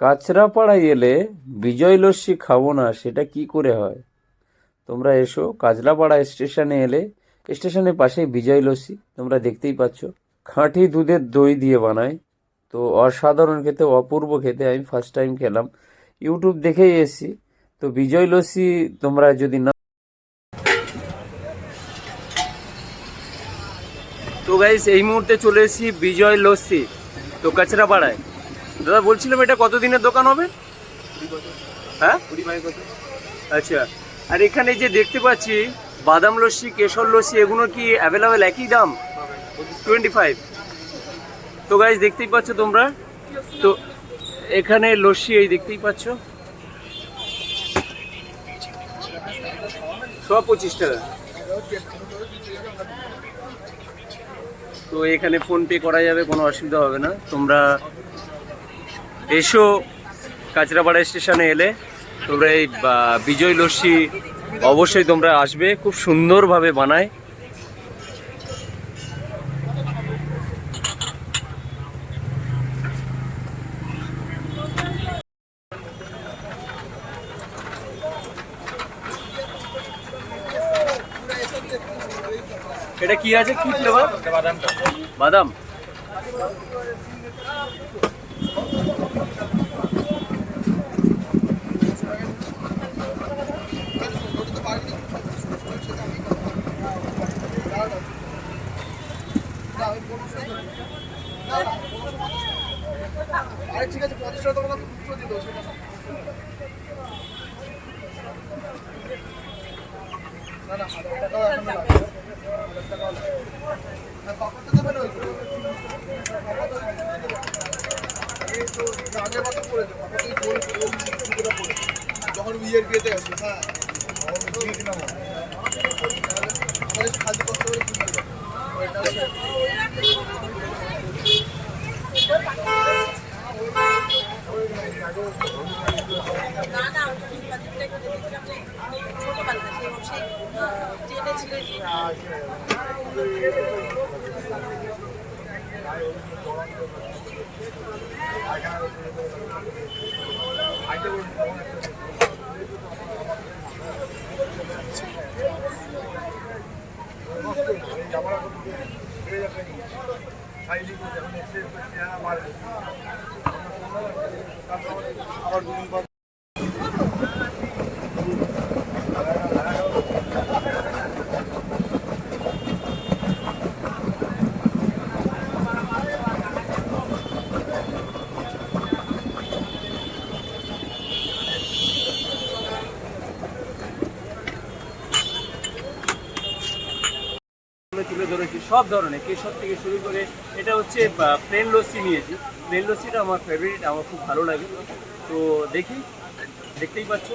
কাঁচরাপাড়ায় এলে বিজয় লস্যি খাবো না সেটা কি করে হয়? তোমরা এসো কাঁচরাপাড়া স্টেশনে এলে স্টেশনের পাশেই বিজয় লস্যি তোমরা দেখতেই পাচ্ছ। খাঁটি দুধের দই দিয়ে বানায়, তো অসাধারণ খেতে, অপূর্ব খেতে। আমি ফার্স্ট টাইম খেলাম, ইউটিউব দেখেই এসেছি। তো বিজয় লস্যি তোমরা যদি না, তো গাইস এই মুহূর্তে চলে এসেছি বিজয় লস্যি, তো কাঁচরাপাড়ায়। দাদা বলছিলাম এটা কতদিনের দোকান হবে? হ্যাঁ, আচ্ছা। আর এখানে যে দেখতে পাচ্ছি বাদাম লস্যি, কেশর লস্যি, এগুলো কি অ্যাভেলেবেল একই দাম? 25। তো গাইস দেখতেই পাচ্ছ তোমরা, তো এখানে লস্যি এই দেখতেই পাচ্ছ সব 25 টাকা। তো এখানে ফোন পে করা যাবে, কোনো অসুবিধা হবে না। তোমরা এসো কাঁচরাপাড়া স্টেশনে এলে তোমরা এই বিজয় লস্যি অবশ্যই তোমরা আসবে, খুব সুন্দরভাবে বানায়। এটা কি আছে, কি ফ্লেভার? বাদাম। ঠিক আছে, 50 টাকা তোমাকে খুচরো দিল সেটা না না, 1000 টাকাও এখন লাগবে। 1000 টাকাও লাগবে। না পাপাতে দেবে না, ওই এই তো আগের মতো করেছে পাপাতে, গোল গোল টুকুরা পড়েছে যখন বিয়ের বিয়েতে গেছে। হ্যাঁ, দিয়ে দিলাম আমাদের খালি কষ্ট করে কিনতে হবে ওইটা। আবার তুলে ধরেছি সব ধরনের, কেশর থেকে শুরু করে। এটা হচ্ছে প্লেন লস্যি নিয়েছি। প্লেন লস্যিটা আমার ফেভারিট, আমার খুব ভালো লাগে। তো দেখি, দেখতেই পাচ্ছ।